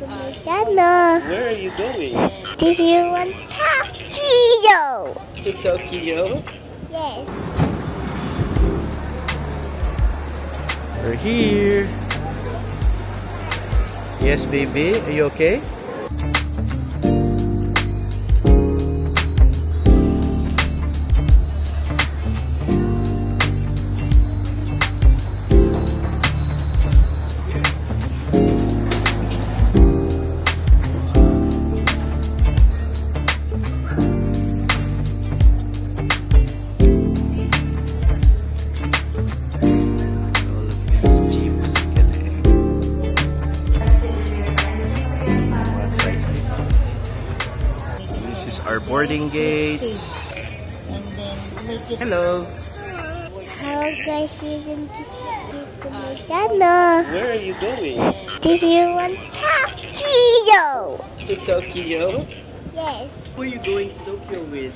Where are you going? Did you want Tokyo? To Tokyo? Yes. We're here. Yes, baby. Are you okay? Our boarding gate. And then make it. Hello. How guys using channel? Where are you going? Did you want Tokyo? To Tokyo? Yes. Who are you going to Tokyo with?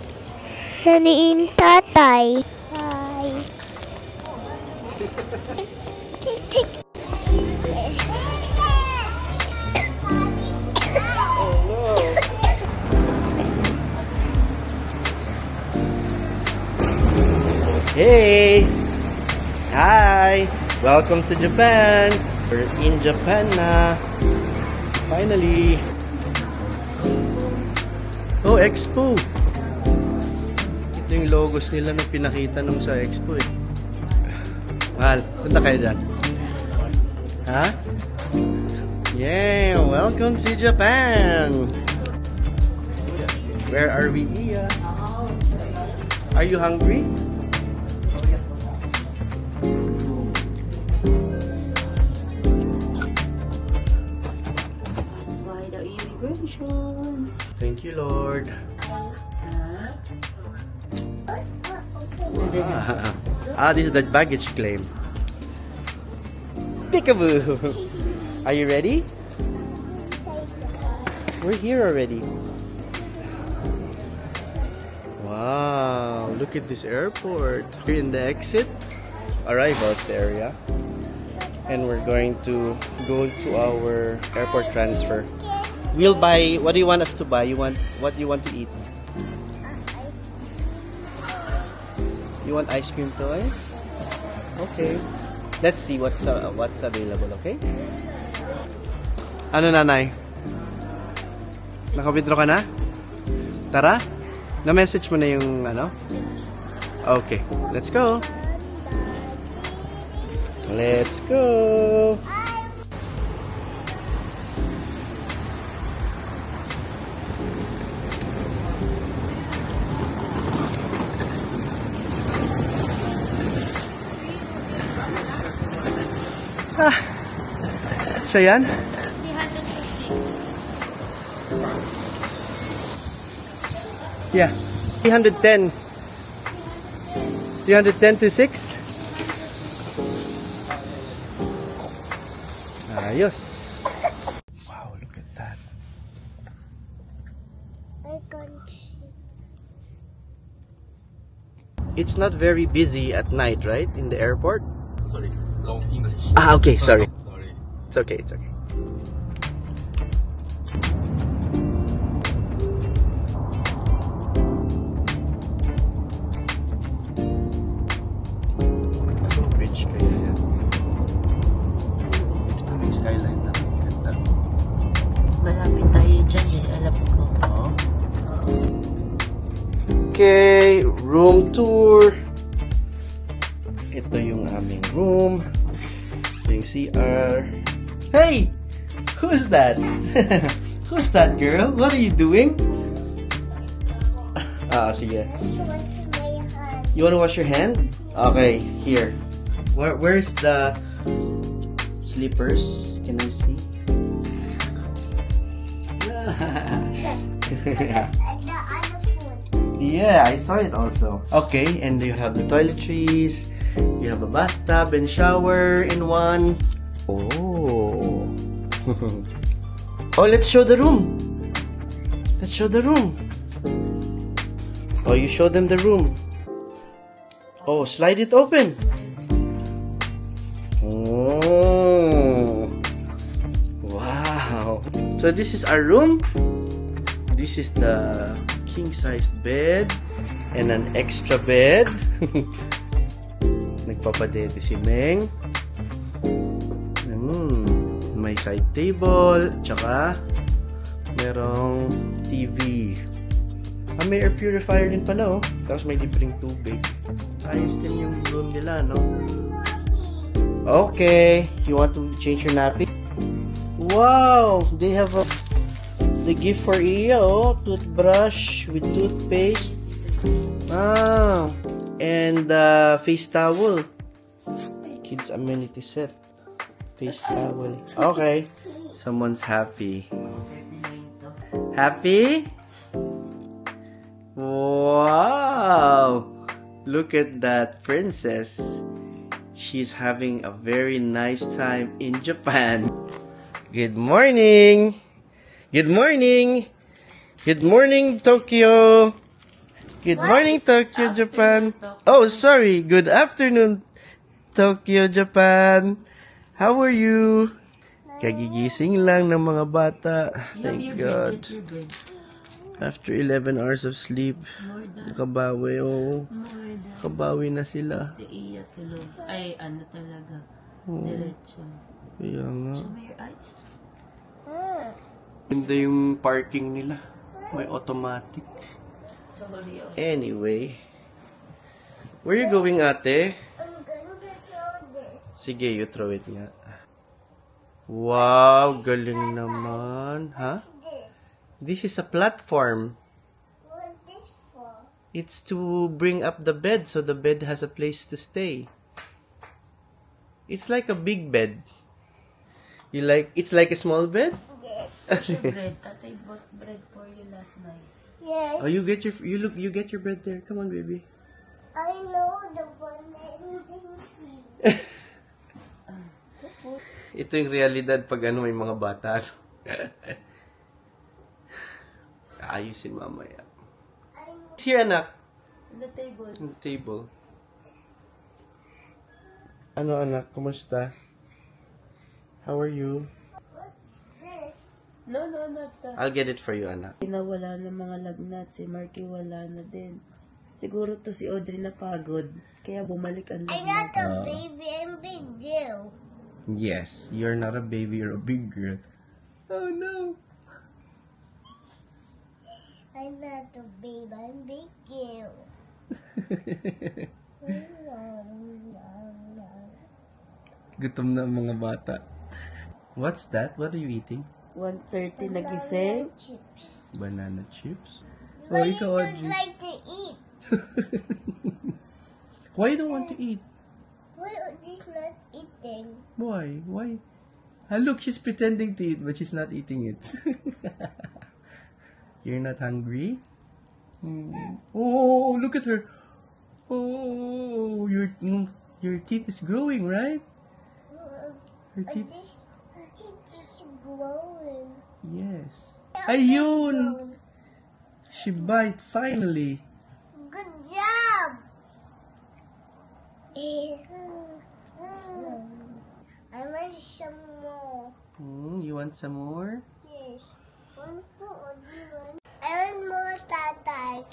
Nani in tatay. Hi. Oh no. Hey! Hi! Welcome to Japan! We're in Japan na! Finally! Oh, Expo! Ito yung logos nila na pinakita nung sa Expo eh. Mahal, punta kayo dyan. Ha? Yeah! Welcome to Japan! Where are we, Iya? Are you hungry? Why the immigration? Thank you, Lord. This is the baggage claim. Peekaboo! Are you ready? We're here already. Wow, look at this airport. We're in the exit arrivals area. And we're going to go to our airport transfer. We'll buy, what do you want us to buy? What do you want to eat? You want ice cream toy? Okay. Let's see what's available, okay? Ano, nanay? Naka-withdraw ka na? Tara? Na-message mo na yung ano? Okay, let's go. Let's go. Siya yan? Yeah. 310. 310 to 6. Ayos. Wow, look at that. It's not very busy at night, right? In the airport? Sorry, wrong English. Okay, sorry. Sorry. It's okay, it's okay. Bridge kayo yan. May skyline na. Ganda. Malapit tayo dyan eh, alam ko. Oh. Okay, room tour. Ito yung aming room. Ito yung CR. Hey! Who's that? Who's that girl? What are you doing? Sige. You wanna wash your hand? Okay, here. Where's the slippers? Can I see? Yeah, I saw it also. Okay, and you have the toiletries. You have a bathtub and shower in one. Oh. Oh, let's show the room. Let's show the room. Oh, you show them the room. Oh, slide it open. Oh. Wow. So this is our room. This is the king-sized bed and an extra bed. Nagpapadede si Meng. May side table, tsaka merong TV. May air purifier din pala, oh. Tapos may libreng tubig. Ayos din yung room nila, no? Okay, you want to change your nappy? Wow! They have the gift for Iya, oh. Toothbrush with toothpaste. And face towel. Kids amenity set. Face towel. Okay. Someone's happy. Happy? Wow! Look at that princess. She's having a very nice time in Japan. Good morning! Good morning! Good morning, Tokyo! Good morning, Tokyo, Japan. Oh, sorry. Good afternoon, Tokyo, Japan. How are you? Kagigising lang ng mga bata. Thank God. After 11 hours of sleep, nakabawi. Oh, nakabawi na sila. Si Iya tulog. Ay, ano talaga. Diretso. Kaya nga. Show me your eyes. Ganda yung parking nila. May automatic. Sorry. Anyway. Where are you going, ate? I'm going to throw this. Sige, you throw it nga. Wow, galing naman. Ha? What's this? This is a platform. What's this for? It's to bring up the bed so the bed has a place to stay. It's like a big bed. It's like a small bed? Yes. Your bread. Tatay bought bread for you last night. Yes. Oh, you get your bed there. Come on, baby. I know the one that you didn't see. Ito yung realidad pag may mga bata. Ayusin mamaya. Here, anak. On the table. On the table. Ano, anak? Kumusta? How are you? What's this? No, not that. I'll get it for you, anak. Nawala na mga lagnat. Si Marky wala na din. Siguro to si Audrey napagod. Kaya bumalik ang I'm lagnat. not a baby, I'm a big girl. Yes, you're not a baby, you're a big girl. Oh no. I'm not a baby, I'm a big girl. Gutom na ang mga bata. What's that? What are you eating? 1:30 nagising. Chips. Banana chips? Why you ikaw, don't Audrey. like to eat? Why you don't want to eat? Why are these not eating? Why? Why? Ah, look, she's pretending to eat, but she's not eating it. You're not hungry? Oh, look at her. Oh, your teeth is growing, right? Her teeth. This is growing. Yes. Ayun! She bite finally. Good job! I want some more. You want some more? Yes. One for everyone. I want more, Tatay.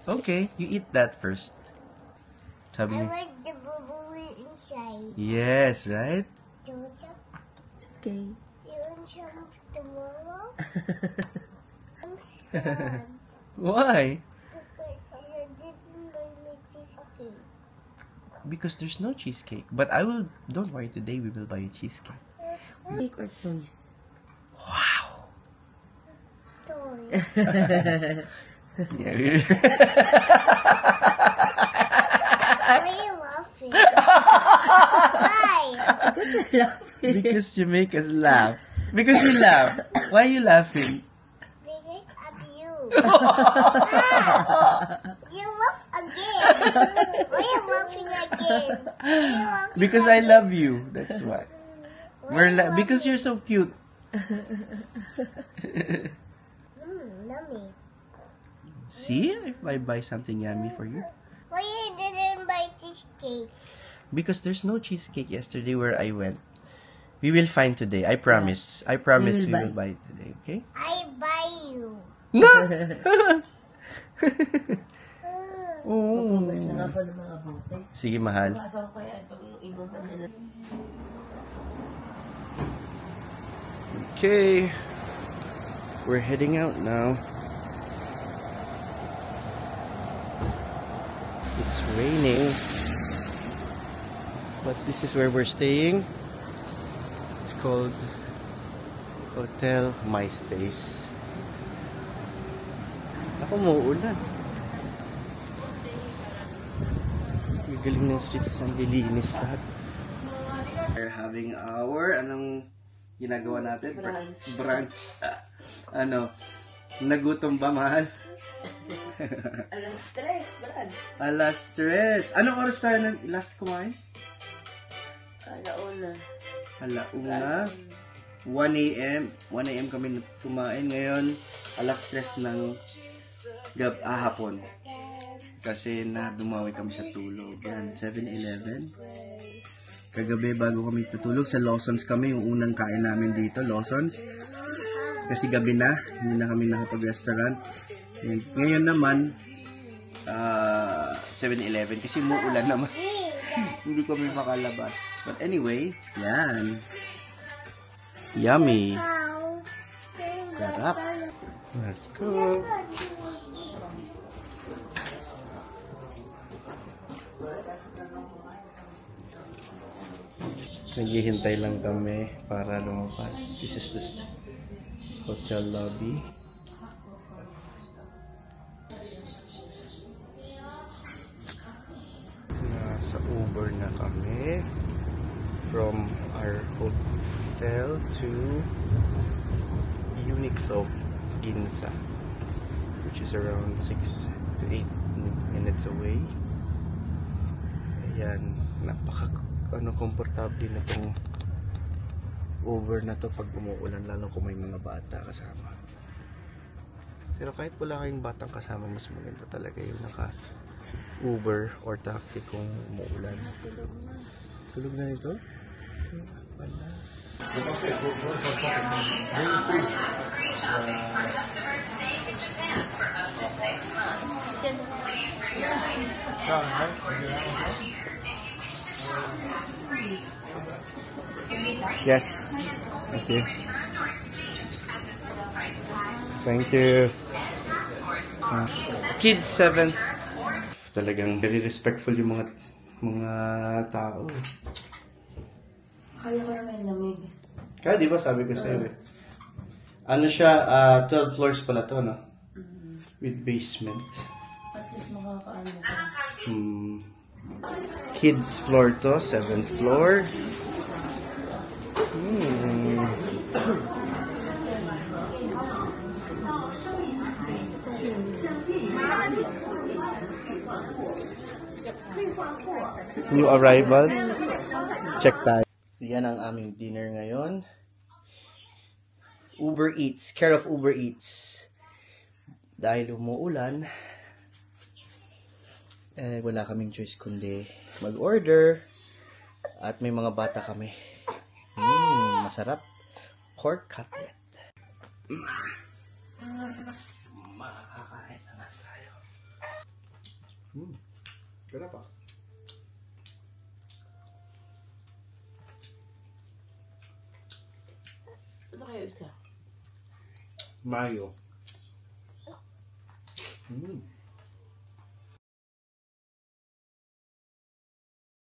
Okay, you eat that first. Sabi I niya. like the bubble inside. Yes, right? You want some? Okay. You want some tomorrow? I'm sad Why? because you didn't buy me cheesecake. Because there's no cheesecake. But don't worry, today we will buy a cheesecake. Cake or toys? Wow! Toy. Yeah. Why are you laughing? Why? Because you make us laugh. Because you laugh. Why are you laughing? Because of you. You laugh again. Why are you laughing again? Why are you laughing Because I again? love you. That's why. Why you laughing? Because you're so cute. Yummy. See? If I buy something yummy for you. Why you didn't buy cheesecake? Because there's no cheesecake yesterday where I went. We will find today. I promise. I promise We we will will buy it today. Okay? I buy you. No! Oo. Mapugas lang ako ng mga bote. Sige, mahal. Kasama ko kaya itong inuman nila. Okay. We're heading out now. It's raining. But this is where we're staying. It's called Hotel My Stays. Ako, mauulan. Galing ng streets, ang lilinis lahat. We're having our, anong ginagawa natin? Brunch. Ano? Nagutom ba, mahal? Alas 3, brunch. Alas 3. Anong oras tayo last kumain? Alauna. Alauna. 1 a.m. 1 a.m. kami kumain. Ngayon, alas 3 ng hapon. Kasi dumawi kami sa tulog. Yan, 7-Eleven. Kagabi bago kami tutulog, sa Lawson's kami, yung unang kain namin dito, Lawson's. Kasi gabi na, hindi na kami nakapag-restaurant. Ngayon naman, 7-Eleven, kasi umuulan naman. Hindi kami makalabas. But anyway, yan. Yummy. Sarap. Let's go. Naghihintay lang kami para lumabas. This is the hotel lobby. Nasa Uber na kami from our hotel to Uniqlo Ginza, which is around 6 to 8 minutes away. Ayan, komportable na itong Uber na to pag umuulan, lalo kung may mga bata kasama. Pero kahit wala kayong batang kasama, mas maganda talaga yung naka-Uber or taxi kung umuulan. Tulog na nito? Wala. Yes. Thank you. Thank you. Kids 7. Talagang very respectful yung mga tao. Kaya ko naman lamig. Kaya di ba sabi ko sa'yo eh. Ano siya, 12 floors pala to, no? With basement. At least makakaano ka. Kids floor to, 7th floor. New arrivals. Check tayo. Yan ang aming dinner ngayon. Uber Eats. Care of Uber Eats. Dahil umuulan, wala kaming choice kundi mag-order. At may mga bata kami. Masarap. Pork cutlet. Makakain na nga tayo. Sarap ah. Ano kayo isa? Mayo.